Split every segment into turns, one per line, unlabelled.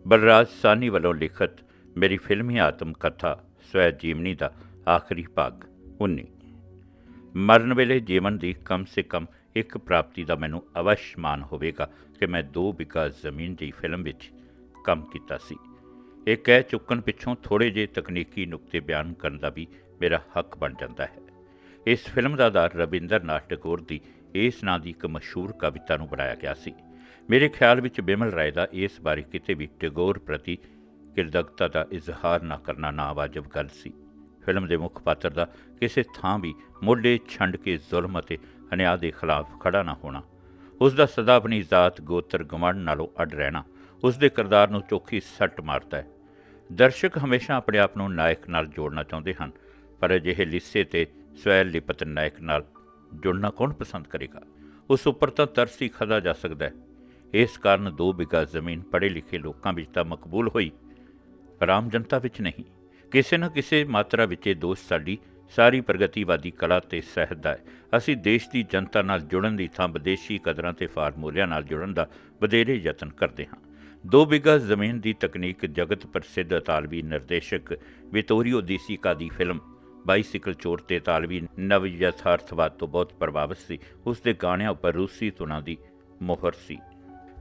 ਬਲਰਾਜ ਸਾਹਨੀ ਵੱਲੋਂ ਲਿਖਤ ਮੇਰੀ ਫਿਲਮੀ ਆਤਮ ਕਥਾ ਸਵੈ ਜੀਵਨੀ ਦਾ ਆਖਰੀ ਭਾਗ 19। ਮਰਨ ਵੇਲੇ ਜੀਵਨ ਦੀ ਕਮ ਸੇ ਕਮ ਇੱਕ ਪ੍ਰਾਪਤੀ ਦਾ ਮੈਨੂੰ ਅਵਸ਼ ਮਾਣ ਹੋਵੇਗਾ ਕਿ ਮੈਂ 2 ਬਿਘਾ ਜ਼ਮੀਨ ਦੀ ਫਿਲਮ ਵਿੱਚ ਕੰਮ ਕੀਤਾ ਸੀ। ਇਹ ਕਹਿ ਚੁੱਕਣ ਪਿੱਛੋਂ ਥੋੜ੍ਹੇ ਜਿਹੇ ਤਕਨੀਕੀ ਨੁਕਤੇ ਬਿਆਨ ਕਰਨ ਦਾ ਵੀ ਮੇਰਾ ਹੱਕ ਬਣ ਜਾਂਦਾ ਹੈ। ਇਸ ਫਿਲਮ ਦਾ ਆਧਾਰ ਰਵਿੰਦਰ ਨਾਥ ਟੈਗੋਰ ਦੀ ਇਸ ਨਾਂ ਦੀ ਇੱਕ ਮਸ਼ਹੂਰ ਕਵਿਤਾ ਨੂੰ ਬਣਾਇਆ ਗਿਆ ਸੀ। ਮੇਰੇ ਖਿਆਲ ਵਿੱਚ ਬਿਮਲ ਰਾਏ ਦਾ ਇਸ ਬਾਰੇ ਕਿਤੇ ਵੀ ਟੈਗੋਰ ਪ੍ਰਤੀ ਕਿਰਦਗਤਾ ਦਾ ਇਜ਼ਹਾਰ ਨਾ ਕਰਨਾ ਨਾਵਾਜਬ ਗੱਲ ਸੀ। ਫਿਲਮ ਦੇ ਮੁੱਖ ਪਾਤਰ ਦਾ ਕਿਸੇ ਥਾਂ ਵੀ ਮੋਢੇ ਛੰਡ ਕੇ ਜ਼ੁਲਮ ਅਤੇ ਅਨਿਆਂ ਦੇ ਖਿਲਾਫ ਖੜਾ ਨਾ ਹੋਣਾ, ਉਸ ਦਾ ਸਦਾ ਆਪਣੀ ਜ਼ਾਤ ਗੋਤਰ ਗਵੰਡ ਨਾਲੋਂ ਅੱਡ ਰਹਿਣਾ ਉਸ ਦੇ ਕਿਰਦਾਰ ਨੂੰ ਚੋਖੀ ਸੱਟ ਮਾਰਦਾ ਹੈ। ਦਰਸ਼ਕ ਹਮੇਸ਼ਾ ਆਪਣੇ ਆਪ ਨੂੰ ਨਾਇਕ ਨਾਲ ਜੋੜਨਾ ਚਾਹੁੰਦੇ ਹਨ, ਪਰ ਅਜਿਹੇ ਲਿੱਸੇ ਤੇ ਸਵੈ ਲਿਪਤ ਨਾਇਕ ਨਾਲ ਜੁੜਨਾ ਕੌਣ ਪਸੰਦ ਕਰੇਗਾ? ਉਸ ਉੱਪਰ ਤਾਂ ਤਰਸ ਹੀ ਖਾਧਾ ਜਾ ਸਕਦਾ ਹੈ। ਇਸ ਕਾਰਨ 2 ਬਿਘਾ ਜ਼ਮੀਨ ਪੜ੍ਹੇ ਲਿਖੇ ਲੋਕਾਂ ਵਿੱਚ ਤਾਂ ਮਕਬੂਲ ਹੋਈ, ਪਰ ਆਮ ਜਨਤਾ ਵਿੱਚ ਨਹੀਂ। ਕਿਸੇ ਨਾ ਕਿਸੇ ਮਾਤਰਾ ਵਿੱਚ ਇਹ ਦੋਸ਼ ਸਾਡੀ ਸਾਰੀ ਪ੍ਰਗਤੀਵਾਦੀ ਕਲਾ ਤੇ ਸਹਿਤ ਦਾ ਹੈ। ਅਸੀਂ ਦੇਸ਼ ਦੀ ਜਨਤਾ ਨਾਲ ਜੁੜਨ ਦੀ ਥਾਂ ਵਿਦੇਸ਼ੀ ਕਦਰਾਂ ਤੇ ਫਾਰਮੂਲਿਆਂ ਨਾਲ ਜੁੜਨ ਦਾ ਵਧੇਰੇ ਯਤਨ ਕਰਦੇ ਹਾਂ। 2 ਬਿਘਾ ਜ਼ਮੀਨ ਦੀ ਤਕਨੀਕ ਜਗਤ ਪ੍ਰਸਿੱਧ ਇਤਾਲਵੀ ਨਿਰਦੇਸ਼ਕ ਵਿਤੋਰੀਓ ਦੀ ਸੀਕਾ ਦੀ ਫਿਲਮ ਬਾਈਸਿਕਲ ਚੋਰ ਤੇ ਇਤਾਲਵੀ ਨਵ ਯਥਾਰਥਵਾਦ ਤੋਂ ਬਹੁਤ ਪ੍ਰਭਾਵਿਤ ਸੀ। ਉਸ ਦੇ ਗਾਣਿਆਂ ਉੱਪਰ ਰੂਸੀ ਧੁਨਾਂ ਦੀ ਮੋਹਰ ਸੀ।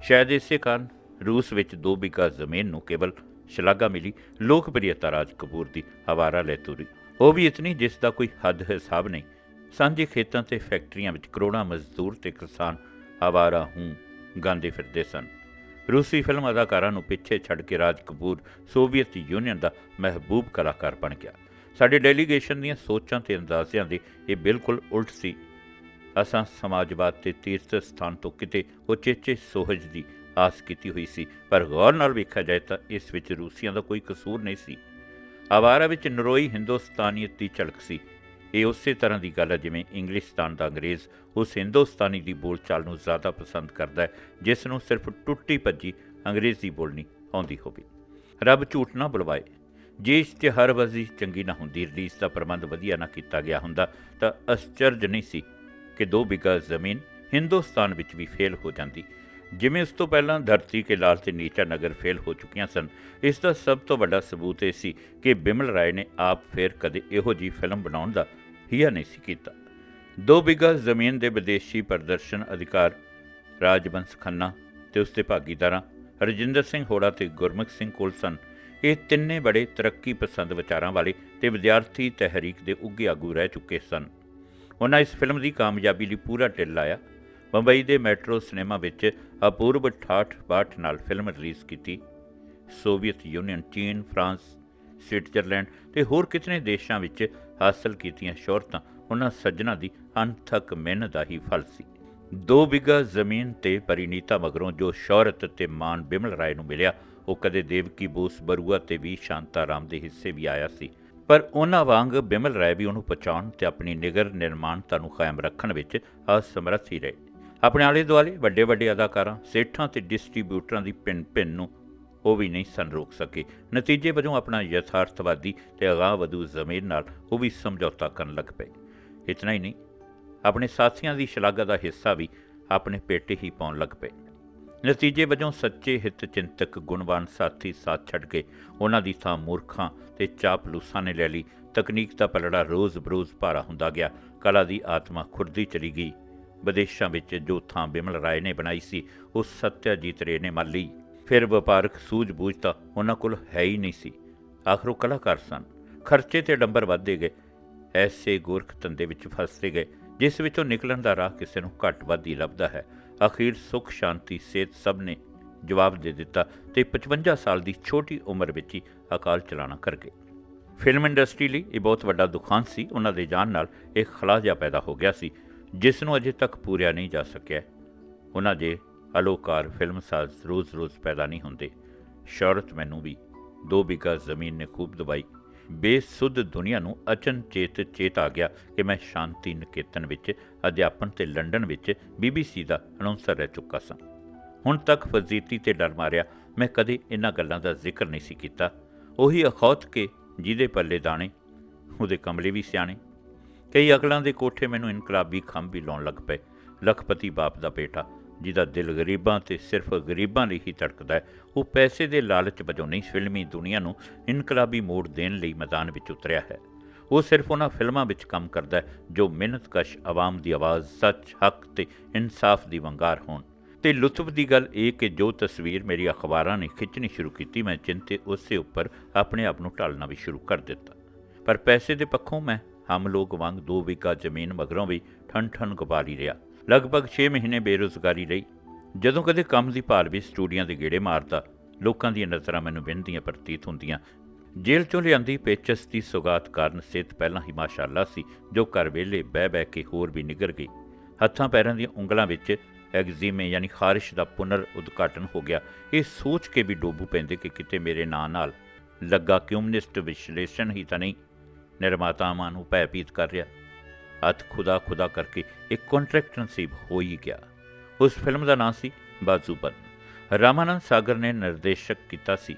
ਸ਼ਾਇਦ ਇਸੇ ਕਾਰਨ ਰੂਸ ਵਿੱਚ 2 ਬਿਘਾ ਜ਼ਮੀਨ ਨੂੰ ਕੇਵਲ ਸ਼ਲਾਘਾ ਮਿਲੀ। ਲੋਕਪ੍ਰਿਯਤਾ ਰਾਜ ਕਪੂਰ ਦੀ ਆਵਾਰਾ ਲੈ ਤੁਰੀ, ਉਹ ਵੀ ਇਤਨੀ ਜਿਸ ਦਾ ਕੋਈ ਹੱਦ ਹਿਸਾਬ ਨਹੀਂ। ਸਾਂਝੇ ਖੇਤਾਂ ਤੇ ਫੈਕਟਰੀਆਂ ਵਿੱਚ ਕਰੋੜਾਂ ਮਜ਼ਦੂਰ ਤੇ ਕਿਸਾਨ ਆਵਾਰਾ ਹੂੰ ਗਾਉਂਦੇ ਫਿਰਦੇ ਸਨ। ਰੂਸੀ ਫਿਲਮ ਅਦਾਕਾਰਾਂ ਨੂੰ ਪਿੱਛੇ ਛੱਡ ਕੇ ਰਾਜ ਕਪੂਰ ਸੋਵੀਅਤ ਯੂਨੀਅਨ ਦਾ ਮਹਿਬੂਬ ਕਲਾਕਾਰ ਬਣ ਗਿਆ। ਸਾਡੇ ਡੈਲੀਗੇਸ਼ਨ ਦੀਆਂ ਸੋਚਾਂ ਤੇ ਅੰਦਾਜ਼ਿਆਂ ਦੇ ਇਹ ਬਿਲਕੁਲ ਉਲਟ ਸੀ। ਅਸਾਂ ਸਮਾਜਵਾਦ ਤੇ ਤੀਰਥ ਸਥਾਨ ਤੋਂ ਕਿਤੇ ਉਚੇਚੇ ਸੋਹਜ ਦੀ ਆਸ ਕੀਤੀ ਹੋਈ ਸੀ, ਪਰ ਗੌਰ ਨਾਲ ਵੇਖਿਆ ਜਾਏ ਤਾਂ ਇਸ ਵਿੱਚ ਰੂਸੀਆਂ ਦਾ ਕੋਈ ਕਸੂਰ ਨਹੀਂ ਸੀ। ਆਵਾਰਾ ਵਿੱਚ ਨਰੋਈ ਹਿੰਦੁਸਤਾਨੀਅਤ ਦੀ ਝਲਕ ਸੀ। ਇਹ ਉਸੇ ਤਰ੍ਹਾਂ ਦੀ ਗੱਲ ਹੈ ਜਿਵੇਂ ਇੰਗਲਿਸ਼ਸਤਾਨ ਦਾ ਅੰਗਰੇਜ਼ ਉਸ ਹਿੰਦੁਸਤਾਨੀ ਦੀ ਬੋਲਚਾਲ ਨੂੰ ਜ਼ਿਆਦਾ ਪਸੰਦ ਕਰਦਾ ਹੈ ਜਿਸ ਨੂੰ ਸਿਰਫ ਟੁੱਟੀ ਭੱਜੀ ਅੰਗਰੇਜ਼ੀ ਬੋਲਣੀ ਆਉਂਦੀ ਹੋਵੇ। ਰੱਬ ਝੂਠ ਨਾ ਬੁਲਵਾਏ, ਜੇ ਇਸ਼ਤਿਹਾਰਬਾਜ਼ੀ ਚੰਗੀ ਨਾ ਹੁੰਦੀ, ਰਿਲੀਜ਼ ਦਾ ਪ੍ਰਬੰਧ ਵਧੀਆ ਨਾ ਕੀਤਾ ਗਿਆ ਹੁੰਦਾ ਤਾਂ ਅਸਚਰਜ ਨਹੀਂ ਸੀ ਕਿ 2 ਬਿਘਾ ਜ਼ਮੀਨ ਹਿੰਦੁਸਤਾਨ ਵਿੱਚ ਵੀ ਫੇਲ ਹੋ ਜਾਂਦੀ, ਜਿਵੇਂ ਉਸ ਤੋਂ ਪਹਿਲਾਂ ਧਰਤੀ ਕੇ ਲਾਲ ਤੇ ਨੀਚਾ ਨਗਰ ਫੇਲ ਹੋ ਚੁੱਕੀਆਂ ਸਨ। ਇਸ ਦਾ ਸਭ ਤੋਂ ਵੱਡਾ ਸਬੂਤ ਇਹ ਸੀ ਕਿ ਬਿਮਲ ਰਾਏ ਨੇ ਆਪ ਫੇਰ ਕਦੇ ਇਹੋ ਜਿਹੀ ਫਿਲਮ ਬਣਾਉਣ ਦਾ ਹੀਆ ਨਹੀਂ ਸੀ ਕੀਤਾ। 2 ਬਿਘਾ ਜ਼ਮੀਨ ਦੇ ਵਿਦੇਸ਼ੀ ਪ੍ਰਦਰਸ਼ਨ ਅਧਿਕਾਰ ਰਾਜਵੰਸ਼ ਖੰਨਾ ਤੇ ਉਸ ਦੇ ਭਾਗੀਦਾਰਾਂ ਰਜਿੰਦਰ ਸਿੰਘ ਹੋੜਾ ਤੇ ਗੁਰਮੁਖ ਸਿੰਘ ਕੋਲ ਸਨ। ਇਹ ਤਿੰਨੇ ਬੜੇ ਤਰੱਕੀ ਪਸੰਦ ਵਿਚਾਰਾਂ ਵਾਲੇ ਤੇ ਵਿਦਿਆਰਥੀ ਤਹਿਰੀਕ ਦੇ ਉੱਘੇ ਆਗੂ ਰਹਿ ਚੁੱਕੇ ਸਨ। ਉਹਨਾਂ ਇਸ ਫਿਲਮ ਦੀ ਕਾਮਯਾਬੀ ਲਈ ਪੂਰਾ ਢਿੱਲ ਲਾਇਆ। ਬੰਬਈ ਦੇ ਮੈਟਰੋ ਸਿਨੇਮਾ ਵਿੱਚ ਅਪੂਰਵ ਠਾਠ ਬਾਠ ਨਾਲ ਫਿਲਮ ਰਿਲੀਜ਼ ਕੀਤੀ। ਸੋਵੀਅਤ ਯੂਨੀਅਨ, ਚੀਨ, ਫਰਾਂਸ, ਸਵਿਟਜ਼ਰਲੈਂਡ ਤੇ ਹੋਰ ਕਿਤਨੇ ਦੇਸ਼ਾਂ ਵਿੱਚ ਹਾਸਲ ਕੀਤੀਆਂ ਸ਼ੋਹਰਤਾਂ ਉਹਨਾਂ ਸੱਜਣਾਂ ਦੀ ਅਣਥੱਕ ਮਿਹਨਤ ਦਾ ਹੀ ਫਲ ਸੀ। 2 ਬਿਘਾ ਜ਼ਮੀਨ ਤੇ ਪਰਿਣੀਤਾ ਮਗਰੋਂ ਜੋ ਸ਼ੋਹਰਤ ਤੇ ਮਾਣ ਬਿਮਲ ਰਾਏ ਨੂੰ ਮਿਲਿਆ, ਉਹ ਕਦੇ ਦੇਵਕੀ ਬੋਸ ਬਰੂਆ ਤੇ ਵੀ ਸ਼ਾਂਤਾ ਰਾਮ ਦੇ ਹਿੱਸੇ ਵੀ ਆਇਆ ਸੀ, ਪਰ ਉਹਨਾਂ ਵਾਂਗ ਬਿਮਲ ਰਾਏ ਵੀ ਉਹਨੂੰ ਪਛਾਣ ਤੇ ਆਪਣੀ ਨਿਗਰ ਨਿਰਮਾਣਤਾ ਨੂੰ ਕਾਇਮ ਰੱਖਣ ਵਿੱਚ ਅਸਮਰੱਥ ਹੀ ਰਹੇ। ਆਪਣੇ ਆਲੇ ਦੁਆਲੇ ਵੱਡੇ ਵੱਡੇ ਅਦਾਕਾਰਾਂ, ਸੇਠਾਂ ਤੇ ਡਿਸਟਰੀਬਿਊਟਰਾਂ ਦੀ ਭਿੰਨ ਨੂੰ ਉਹ ਵੀ ਨਹੀਂ ਸਨ ਰੋਕ ਸਕੇ। ਨਤੀਜੇ ਵਜੋਂ ਆਪਣਾ ਯਥਾਰਥਵਾਦੀ ਤੇ ਅਗਾਂਹ ਵਧੂ ਜ਼ਮੀਰ ਨਾਲ ਉਹ ਵੀ ਸਮਝੌਤਾ ਕਰਨ ਲੱਗ ਪਏ। ਇਤਨਾ ਹੀ ਨਹੀਂ, ਆਪਣੇ ਸਾਥੀਆਂ ਦੀ ਸ਼ਲਾਘਾ ਦਾ ਹਿੱਸਾ ਵੀ ਆਪਣੇ ਪੇਟੇ ਹੀ ਪਾਉਣ ਲੱਗ ਪਏ। ਨਤੀਜੇ ਵਜੋਂ ਸੱਚੇ ਹਿੱਤ ਚਿੰਤਕ ਗੁਣਵਾਨ ਸਾਥੀ ਸਾਥ ਛੱਡ ਕੇ ਉਹਨਾਂ ਦੀ ਥਾਂ ਮੂਰਖਾਂ ਤੇ ਚਾਪਲੂਸਾਂ ਨੇ ਲੈ ਲਈ। ਤਕਨੀਕ ਦਾ ਪਲੜਾ ਰੋਜ਼ ਬਰੋਜ਼ ਭਾਰਾ ਹੁੰਦਾ ਗਿਆ। ਕਲਾ ਦੀ ਆਤਮਾ ਖੁਰਦੀ ਚਲੀ ਗਈ। ਵਿਦੇਸ਼ਾਂ ਵਿੱਚ ਜੋ ਥਾਂ ਬਿਮਲ ਰਾਏ ਨੇ ਬਣਾਈ ਸੀ, ਉਹ ਸੱਤਿਆਜੀਤ ਰੇ ਨੇ ਮੰਨ ਲਈ। ਫਿਰ ਵਪਾਰਕ ਸੂਝ-ਬੂਝ ਤਾਂ ਉਹਨਾਂ ਕੋਲ ਹੈ ਹੀ ਨਹੀਂ ਸੀ। ਆਖਰ ਉਹ ਕਲਾਕਾਰ ਸਨ। ਖਰਚੇ ਤੇ ਡੰਬਰ ਵੱਧਦੇ ਗਏ। ਐਸੇ ਗੋਰਖ ਧੰਦੇ ਵਿੱਚ ਫਸਦੇ ਗਏ ਜਿਸ ਵਿੱਚੋਂ ਨਿਕਲਣ ਦਾ ਰਾਹ ਕਿਸੇ ਨੂੰ ਘੱਟ ਵੱਧ ਹੀ ਲੱਭਦਾ ਹੈ। ਅਖੀਰ ਸੁੱਖ, ਸ਼ਾਂਤੀ, ਸਿਹਤ ਸਭ ਨੇ ਜਵਾਬ ਦੇ ਦਿੱਤਾ ਤੇ 55 ਸਾਲ ਦੀ ਛੋਟੀ ਉਮਰ ਵਿੱਚ ਹੀ ਅਕਾਲ ਚਲਾਣਾ ਕਰ ਗਏ। ਫਿਲਮ ਇੰਡਸਟਰੀ ਲਈ ਇਹ ਬਹੁਤ ਵੱਡਾ ਦੁਖਾਂਤ ਸੀ। ਉਹਨਾਂ ਦੇ ਜਾਣ ਨਾਲ ਇੱਕ ਖਲਾ ਜਿਹਾ ਪੈਦਾ ਹੋ ਗਿਆ ਸੀ ਜਿਸ ਨੂੰ ਅਜੇ ਤੱਕ ਪੂਰਿਆ ਨਹੀਂ ਜਾ ਸਕਿਆ। ਉਹਨਾਂ ਜੇ ਅਲੋਕਾਰ ਫਿਲਮਸਾਜ਼ ਰੋਜ਼-ਰੋਜ਼ ਪੈਦਾ ਨਹੀਂ ਹੁੰਦੇ। ਸ਼ੌਹਰਤ ਮੈਨੂੰ ਵੀ 2 ਬਿਘਾ ਜ਼ਮੀਨ ਨੇ ਖੂਬ ਦਬਾਈ। ਬੇਸੁੱਧ ਦੁਨੀਆ ਨੂੰ ਅਚਨਚੇਤ ਚੇਤ ਆ ਗਿਆ ਕਿ ਮੈਂ ਸ਼ਾਂਤੀ ਨਿਕੇਤਨ ਵਿੱਚ ਅਧਿਆਪਨ ਤੇ ਲੰਡਨ ਵਿੱਚ BBC ਦਾ ਅਨਾਉਂਸਰ ਰਹਿ ਚੁੱਕਾ ਸਾਂ। ਹੁਣ ਤੱਕ ਫਜ਼ੀਤੀ ਤੇ ਡਰ ਮਾਰਿਆ ਮੈਂ ਕਦੇ ਇਹਨਾਂ ਗੱਲਾਂ ਦਾ ਜ਼ਿਕਰ ਨਹੀਂ ਸੀ ਕੀਤਾ। ਉਹੀ ਅਖੌਤ ਕੇ ਜਿਹਦੇ ਪੱਲੇ ਦਾਣੇ, ਉਹਦੇ ਕਮਲੇ ਵੀ ਸਿਆਣੇ। ਕਈ ਅਕਲਾਂ ਦੇ ਕੋਠੇ ਮੈਨੂੰ ਇਨਕਲਾਬੀ ਖੰਭ ਵੀ ਲਾਉਣ ਲੱਗ ਪਏ। ਲਖਪਤੀ ਬਾਪ ਦਾ ਬੇਟਾ, ਜਿਹਦਾ ਦਿਲ ਗਰੀਬਾਂ ਤੇ ਸਿਰਫ ਗਰੀਬਾਂ ਲਈ ਹੀ ਧੜਕਦਾ ਹੈ, ਉਹ ਪੈਸੇ ਦੇ ਲਾਲਚ ਵਜੋਂ ਨਹੀਂ ਫਿਲਮੀ ਦੁਨੀਆ ਨੂੰ ਇਨਕਲਾਬੀ ਮੋੜ ਦੇਣ ਲਈ ਮੈਦਾਨ ਵਿੱਚ ਉਤਰਿਆ ਹੈ। ਉਹ ਸਿਰਫ ਉਹਨਾਂ ਫਿਲਮਾਂ ਵਿੱਚ ਕੰਮ ਕਰਦਾ ਹੈ ਜੋ ਮਿਹਨਤਕਸ਼ ਆਵਾਮ ਦੀ ਆਵਾਜ਼, ਸੱਚ, ਹੱਕ ਤੇ ਇਨਸਾਫ ਦੀ ਵੰਗਾਰ ਹੋਣ। ਤੇ ਲੁਤਫ ਦੀ ਗੱਲ ਇਹ ਕਿ ਜੋ ਤਸਵੀਰ ਮੇਰੀ ਅਖਬਾਰਾਂ ਨੇ ਖਿੱਚਣੀ ਸ਼ੁਰੂ ਕੀਤੀ, ਮੈਂ ਚਿੰਤੇ ਉਸੇ ਉੱਪਰ ਆਪਣੇ ਆਪ ਨੂੰ ਢਾਲਣਾ ਵੀ ਸ਼ੁਰੂ ਕਰ ਦਿੱਤਾ। ਪਰ ਪੈਸੇ ਦੇ ਪੱਖੋਂ ਮੈਂ ਹਮ ਲੋਕ ਵਾਂਗ 2 ਵਿਗਾ ਜ਼ਮੀਨ ਮਗਰੋਂ ਵੀ ਠਨ ਗੁਬਾਰੀ ਰਿਹਾ। ਲਗਭਗ 6 ਮਹੀਨੇ ਬੇਰੁਜ਼ਗਾਰੀ ਰਹੀ। ਜਦੋਂ ਕਦੇ ਕੰਮ ਦੀ ਭਾਲ ਵੀ ਸਟੂਡੀਆਂ ਦੇ ਗੇੜੇ ਮਾਰਦਾ, ਲੋਕਾਂ ਦੀਆਂ ਨਜ਼ਰਾਂ ਮੈਨੂੰ ਵਿੰਨ੍ਹਦੀਆਂ ਪ੍ਰਤੀਤ ਹੁੰਦੀਆਂ। ਜੇਲ੍ਹ 'ਚੋਂ ਲਿਆਂਦੀ ਪੇਚਸ ਦੀ ਸੁਗਾਤ ਕਾਰਨ ਸਿਹਤ ਪਹਿਲਾਂ ਹੀ ਮਾਸ਼ਾਅੱਲਾ ਸੀ, ਜੋ ਘਰ ਵਿਹਲੇ ਬਹਿ ਕੇ ਹੋਰ ਵੀ ਨਿਗਰ ਗਈ। ਹੱਥਾਂ ਪੈਰਾਂ ਦੀਆਂ ਉਂਗਲਾਂ ਵਿੱਚ ਐਗਜ਼ੀਮੇ ਯਾਨੀ ਖਾਰਿਸ਼ ਦਾ ਪੁਨਰ ਉਦਘਾਟਨ ਹੋ ਗਿਆ। ਇਹ ਸੋਚ ਕੇ ਵੀ ਡੋਬੂ ਪੈਂਦੇ ਕਿ ਕਿਤੇ ਮੇਰੇ ਨਾਂ ਨਾਲ ਲੱਗਾ ਕਮਿਊਨਿਸਟ ਵਿਸ਼ਲੇਸ਼ਣ ਹੀ ਤਾਂ ਨਹੀਂ ਨਿਰਮਾਤਾਵਾਂ ਨੂੰ ਭੈਭੀਤ ਕਰ ਰਿਹਾ। ਹੱਥ ਖੁਦਾ ਕਰਕੇ ਇੱਕ ਕੰਟਰੈਕਟ ਨਸੀਬ ਹੋ ਹੀ ਗਿਆ। ਉਸ ਫਿਲਮ ਦਾ ਨਾਂ ਸੀ ਬਾਜ਼ੂਬਨ। ਰਾਮਾਨੰਦ ਸਾਗਰ ਨੇ ਨਿਰਦੇਸ਼ਕ ਕੀਤਾ ਸੀ।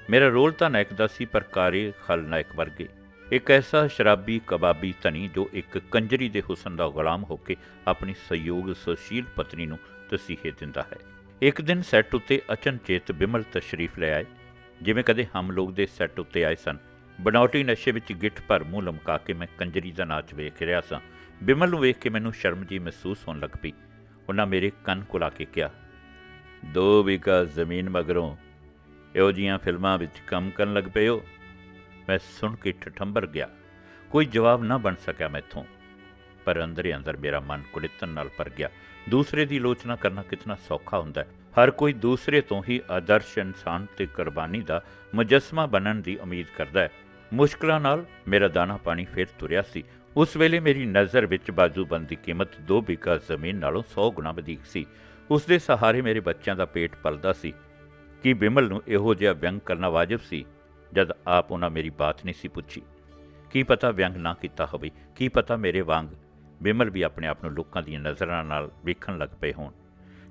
ਮੇਰਾ ਰੋਲ ਤਾਂ ਨਾਇਕ ਦਾ ਸੀ, ਪਰ ਕਾਰੇ ਖਲਨਾਇਕ ਵਰਗੇ। ਇੱਕ ਐਸਾ ਸ਼ਰਾਬੀ ਕਬਾਬੀ ਧਨੀ ਜੋ ਇੱਕ ਕੰਜਰੀ ਦੇ ਹੁਸਨ ਦਾ ਗੁਲਾਮ ਹੋ ਕੇ ਆਪਣੀ ਸਹਿਯੋਗ ਸੁਸ਼ੀਲ ਪਤਨੀ ਨੂੰ ਤਸੀਹੇ ਦਿੰਦਾ ਹੈ। ਇੱਕ ਦਿਨ ਸੈੱਟ ਉੱਤੇ ਅਚਨਚੇਤ ਬਿਮਲ ਤਸ਼ਰੀਫ ਲੈ ਆਏ, ਜਿਵੇਂ ਕਦੇ ਹਮ ਲੋਕ ਦੇ ਸੈੱਟ ਉੱਤੇ ਆਏ ਸਨ। ਬਨਾਵਟੀ ਨਸ਼ੇ ਵਿੱਚ ਗਿੱਠ ਭਰ ਮੂੰਹ ਲਮਕਾ ਕੇ ਮੈਂ ਕੰਜਰੀ ਦਾ ਨਾਚ ਵੇਖ ਰਿਹਾ ਸਾਂ। ਬਿਮਲ ਨੂੰ ਵੇਖ ਕੇ ਮੈਨੂੰ ਸ਼ਰਮ ਜਿਹੀ ਮਹਿਸੂਸ ਹੋਣ ਲੱਗ ਪਈ। ਉਹਨਾਂ ਮੇਰੇ ਕੰਨ ਕੁਲਾ ਕੇ ਕਿਹਾ, 2 ਵਿਗਾ ਜ਼ਮੀਨ ਮਗਰੋਂ ਇਹੋ ਜਿਹੀਆਂ ਫਿਲਮਾਂ ਵਿੱਚ ਕੰਮ ਕਰਨ ਲੱਗ ਪਏ ਹੋ? ਮੈਂ ਸੁਣ ਕੇ ਠਠੰਬਰ ਗਿਆ। ਕੋਈ ਜਵਾਬ ਨਾ ਬਣ ਸਕਿਆ ਮੈਥੋਂ, ਪਰ ਅੰਦਰੇ ਅੰਦਰ ਮੇਰਾ ਮਨ ਕੁੜਿੱਤਣ ਨਾਲ ਭਰ ਗਿਆ। ਦੂਸਰੇ ਦੀ ਆਲੋਚਨਾ ਕਰਨਾ ਕਿਤਨਾ ਸੌਖਾ ਹੁੰਦਾ ਹੈ। ਹਰ ਕੋਈ ਦੂਸਰੇ ਤੋਂ ਹੀ ਆਦਰਸ਼ ਇਨਸਾਨ ਤੇ ਕੁਰਬਾਨੀ ਦਾ ਮੁਜੱਸਮਾ ਬਣਨ ਦੀ ਉਮੀਦ ਕਰਦਾ ਹੈ। ਮੁਸ਼ਕਲਾਂ ਨਾਲ ਮੇਰਾ ਦਾਣਾ ਪਾਣੀ ਫਿਰ ਤੁਰਿਆ ਸੀ। ਉਸ ਵੇਲੇ ਮੇਰੀ ਨਜ਼ਰ ਵਿੱਚ ਬਾਜ਼ੂਬੰਦ ਦੀ ਕੀਮਤ 2 ਵਿਗਾ ਜ਼ਮੀਨ ਨਾਲੋਂ 100 ਗੁਣਾ ਵਧੇਕ ਸੀ। ਉਸ ਦੇ ਸਹਾਰੇ ਮੇਰੇ ਬੱਚਿਆਂ ਦਾ ਪੇਟ ਪਲਦਾ ਸੀ। ਕੀ ਬਿਮਲ ਨੂੰ ਇਹੋ ਜਿਹਾ ਵਿਅੰਗ ਕਰਨਾ ਵਾਜਬ ਸੀ, ਜਦ ਆਪ ਉਹਨਾਂ ਮੇਰੀ ਬਾਤ ਨਹੀਂ ਸੀ ਪੁੱਛੀ? ਕੀ ਪਤਾ ਵਿਅੰਗ ਨਾ ਕੀਤਾ ਹੋਵੇ, ਕੀ ਪਤਾ ਮੇਰੇ ਵਾਂਗ ਬਿਮਲ ਵੀ ਆਪਣੇ ਆਪ ਨੂੰ ਲੋਕਾਂ ਦੀਆਂ ਨਜ਼ਰਾਂ ਨਾਲ ਵੇਖਣ ਲੱਗ ਪਏ ਹੋਣ।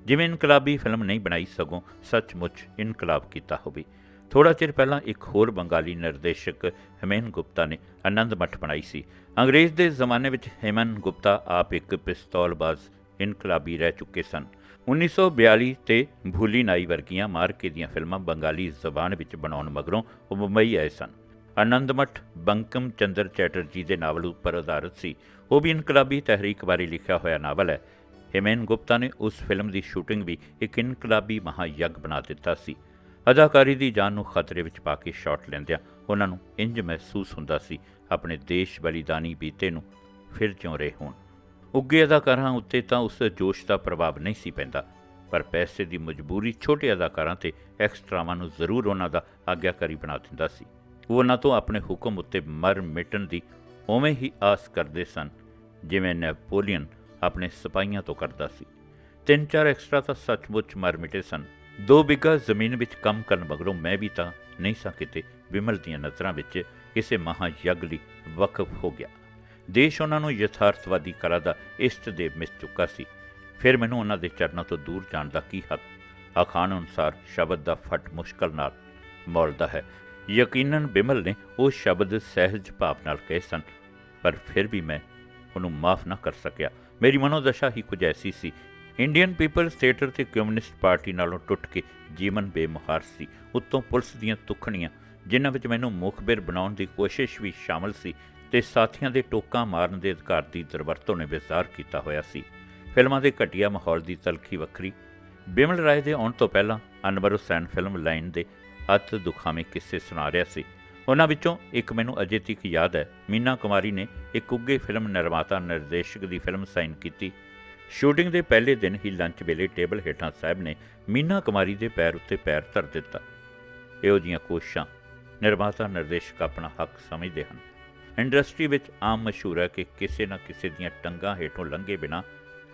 ਜਿਵੇਂ ਇਨਕਲਾਬੀ ਫਿਲਮ ਨਹੀਂ ਬਣਾਈ, ਸਗੋਂ ਸੱਚਮੁੱਚ ਇਨਕਲਾਬ ਕੀਤਾ ਹੋਵੇ। ਥੋੜ੍ਹਾ ਚਿਰ ਪਹਿਲਾਂ ਇੱਕ ਹੋਰ ਬੰਗਾਲੀ ਨਿਰਦੇਸ਼ਕ ਹੇਮਨ ਗੁਪਤਾ ਨੇ ਆਨੰਦ ਮਠ ਬਣਾਈ ਸੀ। ਅੰਗਰੇਜ਼ ਦੇ ਜ਼ਮਾਨੇ ਵਿੱਚ ਹੇਮਨ ਗੁਪਤਾ ਆਪ ਇੱਕ ਪਿਸਤੌਲਬਾਜ਼ ਇਨਕਲਾਬੀ ਰਹਿ ਚੁੱਕੇ ਸਨ। 1942 ਤੇ ਭੂਲੀ ਨਾਈ ਵਰਗੀਆਂ ਮਾਰਕੇ ਦੀਆਂ ਫਿਲਮਾਂ ਬੰਗਾਲੀ ਜ਼ਬਾਨ ਵਿੱਚ ਬਣਾਉਣ ਮਗਰੋਂ ਉਹ ਮੁੰਬਈ ਆਏ ਸਨ। ਆਨੰਦ ਮਠ ਬੰਕਮ ਚੰਦਰ ਚੈਟਰਜੀ ਦੇ ਨਾਵਲ ਉੱਪਰ ਆਧਾਰਿਤ ਸੀ। ਉਹ ਵੀ ਇਨਕਲਾਬੀ ਤਹਿਰੀਕ ਬਾਰੇ ਲਿਖਿਆ ਹੋਇਆ ਨਾਵਲ ਹੈ। ਹੇਮਨ ਗੁਪਤਾ ਨੇ ਉਸ ਫਿਲਮ ਦੀ ਸ਼ੂਟਿੰਗ ਵੀ ਇੱਕ ਇਨਕਲਾਬੀ ਮਹਾਯੱਗ ਬਣਾ ਦਿੱਤਾ ਸੀ। ਅਦਾਕਾਰੀ ਦੀ ਜਾਨ ਨੂੰ ਖਤਰੇ ਵਿੱਚ ਪਾ ਕੇ ਸ਼ਾਟ ਲੈਂਦਿਆਂ ਉਹਨਾਂ ਨੂੰ ਇੰਜ ਮਹਿਸੂਸ ਹੁੰਦਾ ਸੀ ਆਪਣੇ ਦੇਸ਼ ਬਲੀਦਾਨੀ ਬੀਤੇ ਨੂੰ ਫਿਰ ਜਿਉਂ ਰਹੇ ਹੋਣ। ਉੱਗੇ ਅਦਾਕਾਰਾਂ ਉੱਤੇ ਤਾਂ ਉਸ ਜੋਸ਼ ਦਾ ਪ੍ਰਭਾਵ ਨਹੀਂ ਸੀ ਪੈਂਦਾ, ਪਰ ਪੈਸੇ ਦੀ ਮਜਬੂਰੀ ਛੋਟੇ ਅਦਾਕਾਰਾਂ ਤੇ ਐਕਸਟਰਾਵਾਂ ਨੂੰ ਜ਼ਰੂਰ ਉਹਨਾਂ ਦਾ ਆਗਿਆਕਾਰੀ ਬਣਾ ਦਿੰਦਾ ਸੀ। ਉਹ ਉਹਨਾਂ ਤੋਂ ਆਪਣੇ ਹੁਕਮ ਉੱਤੇ ਮਰ ਮਿਟਣ ਦੀ ਉਵੇਂ ਹੀ ਆਸ ਕਰਦੇ ਸਨ ਜਿਵੇਂ ਨੈਪੋਲੀਅਨ ਆਪਣੇ ਸਿਪਾਹੀਆਂ ਤੋਂ ਕਰਦਾ ਸੀ। 3-4 ਐਕਸਟਰਾ ਤਾਂ ਸੱਚਮੁੱਚ ਮਰ ਮਿਟੇ ਸਨ। 2 ਵਿਗਾ ਜ਼ਮੀਨ ਵਿੱਚ ਕੰਮ ਕਰਨ ਮਗਰੋਂ ਮੈਂ ਵੀ ਤਾਂ ਨਹੀਂ ਸਾਂ ਕਿਤੇ ਬਿਮਲ ਦੀਆਂ ਨਜ਼ਰਾਂ ਵਿੱਚ ਕਿਸੇ ਮਹਾਯੱਗ ਲਈ ਵਕਫ ਹੋ ਗਿਆ। ਦੇਸ਼ ਉਹਨਾਂ ਨੂੰ ਯਥਾਰਥਵਾਦੀ ਕਲਾ ਦਾ ਇਸ਼ਟਦੇਵ ਮਿਲ ਚੁੱਕਾ ਸੀ। ਫਿਰ ਮੈਨੂੰ ਉਹਨਾਂ ਦੇ ਚਰਨਾਂ ਤੋਂ ਦੂਰ ਜਾਣ ਦਾ ਕੀ ਹੱਕ? ਅਖਾਣ ਅਨੁਸਾਰ ਸ਼ਬਦ ਦਾ ਫਟ ਮੁਸ਼ਕਲ ਨਾਲ ਮੌਲਦਾ ਹੈ। ਯਕੀਨਨ ਬਿਮਲ ਨੇ ਉਹ ਸ਼ਬਦ ਸਹਿਜ ਭਾਵ ਨਾਲ ਕਹੇ ਸਨ, ਪਰ ਫਿਰ ਵੀ ਮੈਂ ਉਹਨੂੰ ਮਾਫ ਨਾ ਕਰ ਸਕਿਆ। ਮੇਰੀ ਮਨੋਦਸ਼ਾ ਹੀ ਕੁਝ ਐਸੀ ਸੀ। ਇੰਡੀਅਨ ਪੀਪਲਸ ਥੀਏਟਰ ਤੇ ਕਮਿਊਨਿਸਟ ਪਾਰਟੀ ਨਾਲੋਂ ਟੁੱਟ ਕੇ ਜੀਵਨ ਬੇਮੁਹਾਰ ਸੀ। ਉੱਤੋਂ ਪੁਲਿਸ ਦੀਆਂ ਤੁਖਣੀਆਂ, ਜਿਨ੍ਹਾਂ ਵਿੱਚ ਮੈਨੂੰ ਮੁਖਬਿਰ ਬਣਾਉਣ ਦੀ ਕੋਸ਼ਿਸ਼ ਵੀ ਸ਼ਾਮਲ ਸੀ, ਤੇ ਸਾਥੀਆਂ ਦੇ ਟੋਕਾਂ ਮਾਰਨ ਦੇ ਅਧਿਕਾਰ ਦੀ ਦੁਰਵਰਤੋਂ ਨੇ ਵਿਜ਼ਾਰ ਕੀਤਾ ਹੋਇਆ ਸੀ। ਫਿਲਮਾਂ ਦੇ ਘਟੀਆ ਮਾਹੌਲ ਦੀ ਤਲਖੀ ਵੱਖਰੀ। ਬਿਮਲ ਰਾਏ ਦੇ ਆਉਣ ਤੋਂ ਪਹਿਲਾਂ ਅਨਵਰ ਹੁਸੈਨ ਫਿਲਮ ਲਾਈਨ ਦੇ ਅਤ ਦੁਖਾਵੇਂ ਕਿੱਸੇ ਸੁਣਾ ਰਿਹਾ ਸੀ। ਉਹਨਾਂ ਵਿੱਚੋਂ ਇੱਕ ਮੈਨੂੰ ਅਜੇ ਤੱਕ ਯਾਦ ਹੈ। ਮੀਨਾ ਕੁਮਾਰੀ ਨੇ ਇੱਕ ਉੱਘੇ ਫਿਲਮ ਨਿਰਮਾਤਾ ਨਿਰਦੇਸ਼ਕ ਦੀ ਫਿਲਮ ਸਾਈਨ ਕੀਤੀ। ਸ਼ੂਟਿੰਗ ਦੇ ਪਹਿਲੇ ਦਿਨ ਹੀ ਲੰਚ ਵੇਲੇ ਟੇਬਲ ਹੇਠਾਂ ਸਾਹਿਬ ਨੇ ਮੀਨਾ ਕੁਮਾਰੀ ਦੇ ਪੈਰ ਉੱਤੇ ਪੈਰ ਧਰ ਦਿੱਤਾ। ਇਹੋ ਜਿਹੀਆਂ ਕੋਸ਼ਿਸ਼ਾਂ ਨਿਰਮਾਤਾ ਨਿਰਦੇਸ਼ਕ ਆਪਣਾ ਹੱਕ ਸਮਝਦੇ ਹਨ। ਇੰਡਸਟਰੀ ਵਿੱਚ ਆਮ ਮਸ਼ਹੂਰ ਹੈ ਕਿ ਕਿਸੇ ਨਾ ਕਿਸੇ ਦੀਆਂ ਟੰਗਾਂ ਹੇਠੋਂ ਲੰਘੇ ਬਿਨਾਂ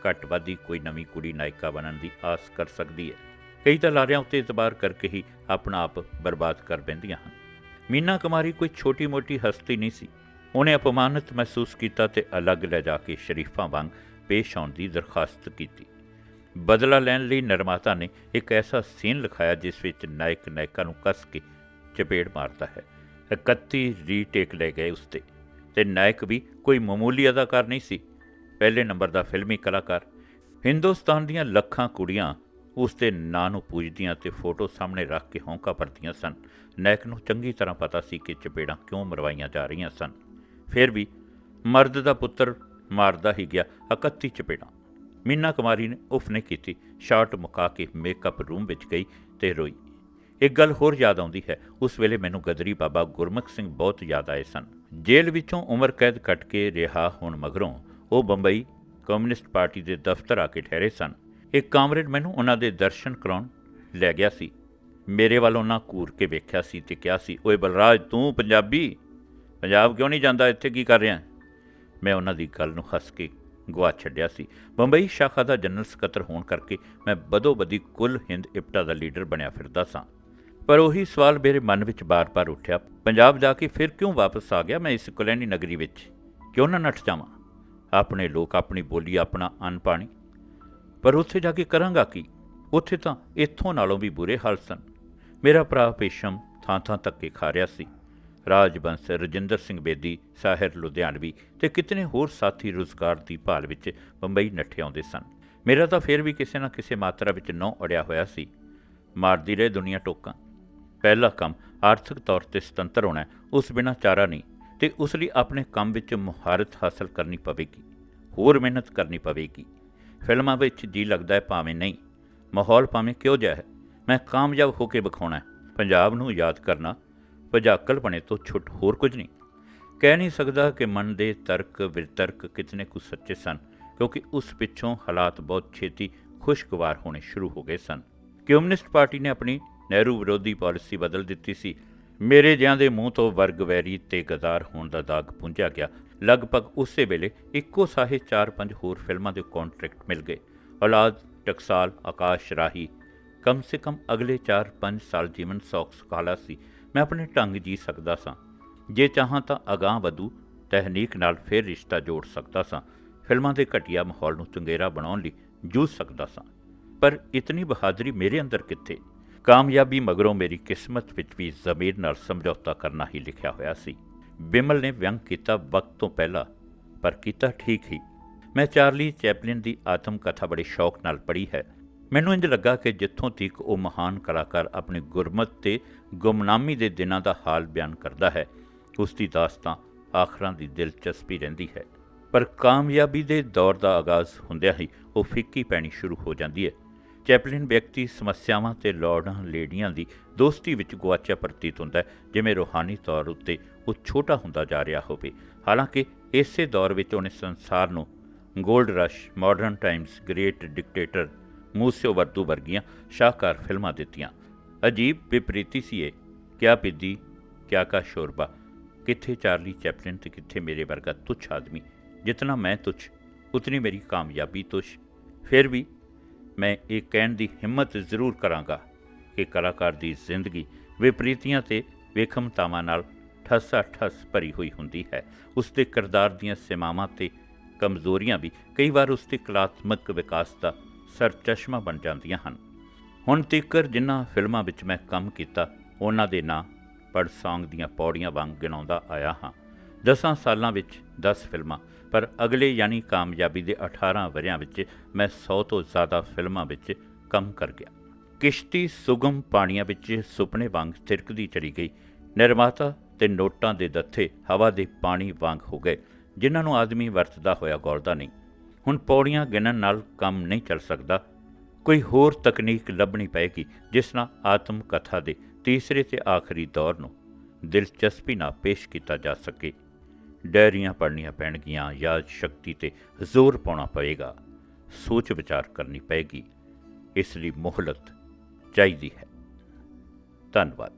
ਘੱਟ ਵੱਧ ਹੀ ਕੋਈ ਨਵੀਂ ਕੁੜੀ ਨਾਇਕਾ ਬਣਨ ਦੀ ਆਸ ਕਰ ਸਕਦੀ ਹੈ। ਕਈ ਤਾਂ ਲਾਰਿਆਂ ਉੱਤੇ ਇਤਬਾਰ ਕਰਕੇ ਹੀ ਆਪਣਾ ਆਪ ਬਰਬਾਦ ਕਰ ਬਹਿੰਦੀਆਂ ਹਨ। ਮੀਨਾ ਕੁਮਾਰੀ ਕੋਈ ਛੋਟੀ ਮੋਟੀ ਹਸਤੀ ਨਹੀਂ ਸੀ। ਉਹਨੇ ਅਪਮਾਨਿਤ ਮਹਿਸੂਸ ਕੀਤਾ ਤੇ ਅਲੱਗ ਲੈ ਜਾ ਕੇ ਸ਼ਰੀਫਾਂ ਵਾਂਗ ਪੇਸ਼ ਆਉਣ ਦੀ ਦਰਖਾਸਤ ਕੀਤੀ। ਬਦਲਾ ਲੈਣ ਲਈ ਨਿਰਮਾਤਾ ਨੇ ਇੱਕ ਐਸਾ ਸੀਨ ਲਿਖਾਇਆ ਜਿਸ ਵਿੱਚ ਨਾਇਕ ਨਾਇਕਾ ਨੂੰ ਕੱਸ ਕੇ ਚਪੇੜ ਮਾਰਦਾ ਹੈ। 31 ਰੀਟੇਕ ਲੈ ਗਏ ਉਸ 'ਤੇ, ਅਤੇ ਨਾਇਕ ਵੀ ਕੋਈ ਮਾਮੂਲੀ ਅਦਾਕਾਰ ਨਹੀਂ ਸੀ, ਪਹਿਲੇ ਨੰਬਰ ਦਾ ਫਿਲਮੀ ਕਲਾਕਾਰ। ਹਿੰਦੁਸਤਾਨ ਦੀਆਂ ਲੱਖਾਂ ਕੁੜੀਆਂ ਉਸ ਦੇ ਨਾਂ ਨੂੰ ਪੂਜਦੀਆਂ ਤੇ ਫੋਟੋ ਸਾਹਮਣੇ ਰੱਖ ਕੇ ਹੌਂਕਾ ਭਰਦੀਆਂ ਸਨ। ਨਾਇਕ ਨੂੰ ਚੰਗੀ ਤਰ੍ਹਾਂ ਪਤਾ ਸੀ ਕਿ ਚਪੇੜਾਂ ਕਿਉਂ ਮਰਵਾਈਆਂ ਜਾ ਰਹੀਆਂ ਸਨ। ਫਿਰ ਵੀ ਮਰਦ ਦਾ ਪੁੱਤਰ ਮਾਰਦਾ ਹੀ ਗਿਆ 31 ਚਪੇੜਾਂ। ਮੀਨਾ ਕੁਮਾਰੀ ਨੇ ਉਫ ਨਹੀਂ ਕੀਤੀ, ਸ਼ਾਰਟ ਮੁਕਾ ਕੇ ਮੇਕਅਪ ਰੂਮ ਵਿੱਚ ਗਈ ਤੇ ਰੋਈ। ਇੱਕ ਗੱਲ ਹੋਰ ਯਾਦ ਆਉਂਦੀ ਹੈ, ਉਸ ਵੇਲੇ ਮੈਨੂੰ ਗਦਰੀ ਬਾਬਾ ਗੁਰਮੁਖ ਸਿੰਘ ਬਹੁਤ ਯਾਦ ਆਏ ਸਨ। ਜੇਲ੍ਹ ਵਿੱਚੋਂ ਉਮਰ ਕੈਦ ਕੱਟ ਕੇ ਰਿਹਾ ਹੋਣ ਮਗਰੋਂ ਉਹ ਬੰਬਈ ਕਮਿਊਨਿਸਟ ਪਾਰਟੀ ਦੇ ਦਫ਼ਤਰ ਆ ਕੇ ਠਹਿਰੇ ਸਨ। ਇੱਕ ਕਾਮਰੇਡ ਮੈਨੂੰ ਉਹਨਾਂ ਦੇ ਦਰਸ਼ਨ ਕਰਾਉਣ ਲੈ ਗਿਆ ਸੀ। ਮੇਰੇ ਵੱਲ ਉਹਨਾਂ ਘੂਰ ਕੇ ਵੇਖਿਆ ਸੀ ਤੇ ਕਿਹਾ ਸੀ, ਓਏ ਬਲਰਾਜ, ਤੂੰ ਪੰਜਾਬੀ? ਪੰਜਾਬ ਕਿਉਂ ਨਹੀਂ ਜਾਂਦਾ? ਇੱਥੇ ਕੀ ਕਰ ਰਿਹਾ? ਮੈਂ ਉਹਨਾਂ ਦੀ ਗੱਲ ਨੂੰ ਹੱਸ ਕੇ ਗਵਾ ਛੱਡਿਆ ਸੀ। ਬੰਬਈ ਸ਼ਾਖਾ ਦਾ ਜਨਰਲ ਸਕੱਤਰ ਹੋਣ ਕਰਕੇ ਮੈਂ ਬਦੋ-ਬਦੀ ਕੁੱਲ ਹਿੰਦ ਇਪਟਾ ਦਾ ਲੀਡਰ ਬਣਿਆ ਫਿਰਦਾ ਸਾਂ। ਪਰ ਉਹੀ ਸਵਾਲ ਮੇਰੇ ਮਨ ਵਿੱਚ ਬਾਰ-ਬਾਰ ਉੱਠਿਆ, ਪੰਜਾਬ ਜਾ ਕੇ ਫਿਰ ਕਿਉਂ ਵਾਪਸ ਆ ਗਿਆ ਮੈਂ ਇਸ ਕੁਲੈਣੀ ਨਗਰੀ ਵਿੱਚ? ਕਿਉਂ ਨਾ ਨੱਠ ਜਾਵਾਂ? ਆਪਣੇ ਲੋਕ, ਆਪਣੀ ਬੋਲੀ, ਆਪਣਾ ਅੰਨ ਪਾਣੀ। ਪਰ ਉੱਥੇ ਜਾ ਕੇ ਕਰਾਂਗਾ ਕੀ? ਉੱਥੇ ਤਾਂ ਇੱਥੋਂ ਨਾਲੋਂ ਵੀ ਬੁਰੇ ਹਾਲ ਸਨ। ਮੇਰਾ ਭਰਾ ਪੇਸ਼ਮ ਥਾਂ-ਥਾਂ ਧੱਕੇ ਖਾ ਰਿਹਾ ਸੀ। ਰਾਜਬੰਸ, ਰਜਿੰਦਰ ਸਿੰਘ ਬੇਦੀ, ਸਾਹਿਰ ਲੁਧਿਆਣਵੀ ਤੇ ਕਿਤਨੇ ਹੋਰ ਸਾਥੀ ਰੁਜ਼ਗਾਰ ਦੀ ਭਾਲ ਵਿੱਚ ਬੰਬਈ ਨੱਠੇ ਆਉਂਦੇ ਸਨ। ਮੇਰਾ ਤਾਂ ਫਿਰ ਵੀ ਕਿਸੇ ਨਾ ਕਿਸੇ ਮਾਤਰਾ ਵਿੱਚ ਨਹੁੰ ਅੜਿਆ ਹੋਇਆ ਸੀ। ਮਾਰਦੀ ਰਹੇ ਦੁਨੀਆ ਟੋਕਾਂ। ਪਹਿਲਾ ਕੰਮ ਆਰਥਿਕ ਤੌਰ 'ਤੇ ਸੁਤੰਤਰ ਹੋਣਾ, ਉਸ ਬਿਨਾਂ ਚਾਰਾ ਨਹੀਂ, ਤੇ ਉਸ ਲਈ ਆਪਣੇ ਕੰਮ ਵਿੱਚ ਮੁਹਾਰਤ ਹਾਸਲ ਕਰਨੀ ਪਵੇਗੀ, ਹੋਰ ਮਿਹਨਤ ਕਰਨੀ ਪਵੇਗੀ। ਫਿਲਮਾਂ ਵਿੱਚ ਜੀ ਲੱਗਦਾ ਹੈ ਭਾਵੇਂ ਨਹੀਂ, ਮਾਹੌਲ ਭਾਵੇਂ ਕਿਹੋ ਜਿਹਾ ਹੈ, ਮੈਂ ਕਾਮਯਾਬ ਹੋ ਕੇ ਵਿਖਾਉਣਾ। ਪੰਜਾਬ ਨੂੰ ਯਾਦ ਕਰਨਾ ਭਜਾਕਲਪਣੇ ਤੋਂ ਛੁੱਟ ਹੋਰ ਕੁਝ ਨਹੀਂ। ਕਹਿ ਨਹੀਂ ਸਕਦਾ ਕਿ ਮਨ ਦੇ ਤਰਕ ਵਿਤਰਕ ਕਿਤਨੇ ਕੁ ਸੱਚੇ ਸਨ, ਕਿਉਂਕਿ ਉਸ ਪਿੱਛੋਂ ਹਾਲਾਤ ਬਹੁਤ ਛੇਤੀ ਖੁਸ਼ਗਵਾਰ ਹੋਣੇ ਸ਼ੁਰੂ ਹੋ ਗਏ ਸਨ। ਕਮਿਊਨਿਸਟ ਪਾਰਟੀ ਨੇ ਆਪਣੀ ਨਹਿਰੂ ਵਿਰੋਧੀ ਪਾਲਿਸੀ ਬਦਲ ਦਿੱਤੀ ਸੀ। ਮੇਰੇ ਜਿਹਾਂ ਦੇ ਮੂੰਹ ਤੋਂ ਵਰਗ ਵੈਰੀ ਤੇ ਗਦਾਰ ਹੋਣ ਦਾ ਦਾਗ ਪੁੰਝਿਆ ਗਿਆ। ਲਗਭਗ ਉਸੇ ਵੇਲੇ ਇੱਕੋ ਸਾਹੇ 4-5 ਹੋਰ ਫਿਲਮਾਂ ਦੇ ਕੰਟਰੈਕਟ ਮਿਲ ਗਏ। ਔਲਾਦ, ਟਕਸਾਲ, ਆਕਾਸ਼ ਰਾਹੀ। ਕਮ ਸੇ ਕਮ ਅਗਲੇ 4-5 ਸਾਲ ਜੀਵਨ ਸੌਖ ਸੁਖਾਲਾ ਸੀ। ਮੈਂ ਆਪਣੇ ਢੰਗ ਜੀ ਸਕਦਾ ਸਾਂ। ਜੇ ਚਾਹਾਂ ਤਾਂ ਅਗਾਂਹ ਵਧੂ ਤਹਿਨੀਕ ਨਾਲ ਫਿਰ ਰਿਸ਼ਤਾ ਜੋੜ ਸਕਦਾ ਸਾਂ। ਫਿਲਮਾਂ ਦੇ ਘਟੀਆ ਮਾਹੌਲ ਨੂੰ ਚੰਗੇਰਾ ਬਣਾਉਣ ਲਈ ਜੂਝ ਸਕਦਾ ਸਾਂ। ਪਰ ਇਤਨੀ ਬਹਾਦਰੀ ਮੇਰੇ ਅੰਦਰ ਕਿੱਥੇ? ਕਾਮਯਾਬੀ ਮਗਰੋਂ ਮੇਰੀ ਕਿਸਮਤ ਵਿੱਚ ਵੀ ਜ਼ਮੀਰ ਨਾਲ ਸਮਝੌਤਾ ਕਰਨਾ ਹੀ ਲਿਖਿਆ ਹੋਇਆ ਸੀ। ਬਿਮਲ ਨੇ ਵਿਅੰਗ ਕੀਤਾ ਵਕਤ ਤੋਂ ਪਹਿਲਾਂ, ਪਰ ਕੀਤਾ ਠੀਕ ਹੀ। ਮੈਂ ਚਾਰਲੀ ਚੈਪਲਿਨ ਦੀ ਆਤਮ ਕਥਾ ਬੜੇ ਸ਼ੌਕ ਨਾਲ ਪੜ੍ਹੀ ਹੈ। ਮੈਨੂੰ ਇੰਝ ਲੱਗਾ ਕਿ ਜਿੱਥੋਂ ਤੱਕ ਉਹ ਮਹਾਨ ਕਲਾਕਾਰ ਆਪਣੀ ਗੁਰਮਤ ਤੇ ਗੁਮਨਾਮੀ ਦੇ ਦਿਨਾਂ ਦਾ ਹਾਲ ਬਿਆਨ ਕਰਦਾ ਹੈ, ਉਸ ਦੀ ਦਾਸਤਾਂ ਆਖਰਾਂ ਦੀ ਦਿਲਚਸਪੀ ਰਹਿੰਦੀ ਹੈ। ਪਰ ਕਾਮਯਾਬੀ ਦੇ ਦੌਰ ਦਾ ਆਗਾਜ਼ ਹੁੰਦਿਆਂ ਹੀ ਉਹ ਫਿੱਕੀ ਪੈਣੀ ਸ਼ੁਰੂ ਹੋ ਜਾਂਦੀ ਹੈ। ਚੈਪਲਿਨ ਵਿਅਕਤੀ ਸਮੱਸਿਆਵਾਂ ਤੇ ਲੋੜਾਂ ਲੇਡੀਆਂ ਦੀ ਦੋਸਤੀ ਵਿੱਚ ਗੁਆਚਿਆ ਪ੍ਰਤੀਤ ਹੁੰਦਾ ਹੈ, ਜਿਵੇਂ ਰੂਹਾਨੀ ਤੌਰ ਉੱਤੇ ਉਹ ਛੋਟਾ ਹੁੰਦਾ ਜਾ ਰਿਹਾ ਹੋਵੇ। ਹਾਲਾਂਕਿ ਇਸੇ ਦੌਰ ਵਿੱਚ ਉਹਨੇ ਸੰਸਾਰ ਨੂੰ Gold Rush, Modern Times, Great Dictator, Monsieur Verdoux ਵਰਗੀਆਂ ਸ਼ਾਹਕਾਰ ਫਿਲਮਾਂ ਦਿੱਤੀਆਂ। ਅਜੀਬ ਵਿਪਰੀਤੀ ਸੀ ਇਹ। ਕਿਆ ਪਿੱਦੀ, ਕਿਆ ਕਾ ਸ਼ੋਰਬਾ। ਕਿੱਥੇ ਚਾਰਲੀ ਚੈਪਲਿਨ ਤੇ ਕਿੱਥੇ ਮੇਰੇ ਵਰਗਾ ਤੁੱਛ ਆਦਮੀ। ਜਿਤਨਾ ਮੈਂ ਤੁੱਛ, ਉਤਨੀ ਮੇਰੀ ਕਾਮਯਾਬੀ ਤੁੱਛ। ਫਿਰ ਵੀ ਮੈਂ ਇਹ ਕਹਿਣ ਦੀ ਹਿੰਮਤ ਜ਼ਰੂਰ ਕਰਾਂਗਾ ਕਿ ਕਲਾਕਾਰ ਦੀ ਜ਼ਿੰਦਗੀ ਵਿਪਰੀਤੀਆਂ ਤੇ ਵੇਖਮਤਾਵਾਂ ਨਾਲ ਠੱਸਾ ਠੱਸ ਭਰੀ ਹੋਈ ਹੁੰਦੀ ਹੈ। ਉਸ ਦੇ ਕਿਰਦਾਰ ਦੀਆਂ ਸੀਮਾਵਾਂ ਤੇ ਕਮਜ਼ੋਰੀਆਂ ਵੀ ਕਈ ਵਾਰ ਉਸ ਦੇ ਕਲਾਤਮਕ ਵਿਕਾਸ ਦਾ ਸਰਚਸ਼ਮਾ ਬਣ ਜਾਂਦੀਆਂ ਹਨ। ਹੁਣ ਤੀਕਰ ਜਿਨ੍ਹਾਂ ਫਿਲਮਾਂ ਵਿੱਚ ਮੈਂ ਕੰਮ ਕੀਤਾ, ਉਹਨਾਂ ਦੇ ਨਾਂ ਪੜ ਸੌਂਗ ਦੀਆਂ ਪੌੜੀਆਂ ਵਾਂਗ ਗਿਣਾਉਂਦਾ ਆਇਆ ਹਾਂ। 10 ਸਾਲਾਂ ਵਿੱਚ 10 ਫਿਲਮਾਂ, ਪਰ ਅਗਲੇ ਯਾਨੀ ਕਾਮਯਾਬੀ ਦੇ 18 ਵਰ੍ਹਿਆਂ ਵਿੱਚ ਮੈਂ 100 ਤੋਂ ਜ਼ਿਆਦਾ ਫਿਲਮਾਂ ਵਿੱਚ ਕੰਮ ਕਰ ਗਿਆ। ਕਿਸ਼ਤੀ ਸੁਗਮ ਪਾਣੀਆਂ ਵਿੱਚ ਸੁਪਨੇ ਵਾਂਗ ਥਿਰਕਦੀ ਚਲੀ ਗਈ। ਨਿਰਮਾਤਾ ਤੇ ਨੋਟਾਂ ਦੇ ਦੱਥੇ ਹਵਾ ਦੇ ਪਾਣੀ ਵਾਂਗ ਹੋ ਗਏ, ਜਿਨ੍ਹਾਂ ਨੂੰ ਆਦਮੀ ਵਰਤਦਾ ਹੋਇਆ ਗੌਲਦਾ ਨਹੀਂ। ਹੁਣ ਪੌੜੀਆਂ ਗਿਣਨ ਨਾਲ ਕੰਮ ਨਹੀਂ ਚੱਲ ਸਕਦਾ। ਕੋਈ ਹੋਰ ਤਕਨੀਕ ਲੱਭਣੀ ਪਏਗੀ ਜਿਸ ਨਾਲ ਆਤਮ ਕਥਾ ਦੇ ਤੀਸਰੇ ਤੇ ਆਖਰੀ ਦੌਰ ਨੂੰ ਦਿਲਚਸਪੀ ਨਾਲ ਪੇਸ਼ ਕੀਤਾ ਜਾ ਸਕੇ। ਡਾਇਰੀਆਂ ਪੜ੍ਹਨੀਆਂ ਪੈਣਗੀਆਂ, ਯਾਦ ਸ਼ਕਤੀ ਤੇ ਜ਼ੋਰ ਪਾਉਣਾ ਪਏਗਾ, ਸੋਚ ਵਿਚਾਰ ਕਰਨੀ ਪਏਗੀ। ਇਸ ਲਈ ਮੁਹਲਤ ਚਾਹੀਦੀ ਹੈ। ਧੰਨਵਾਦ।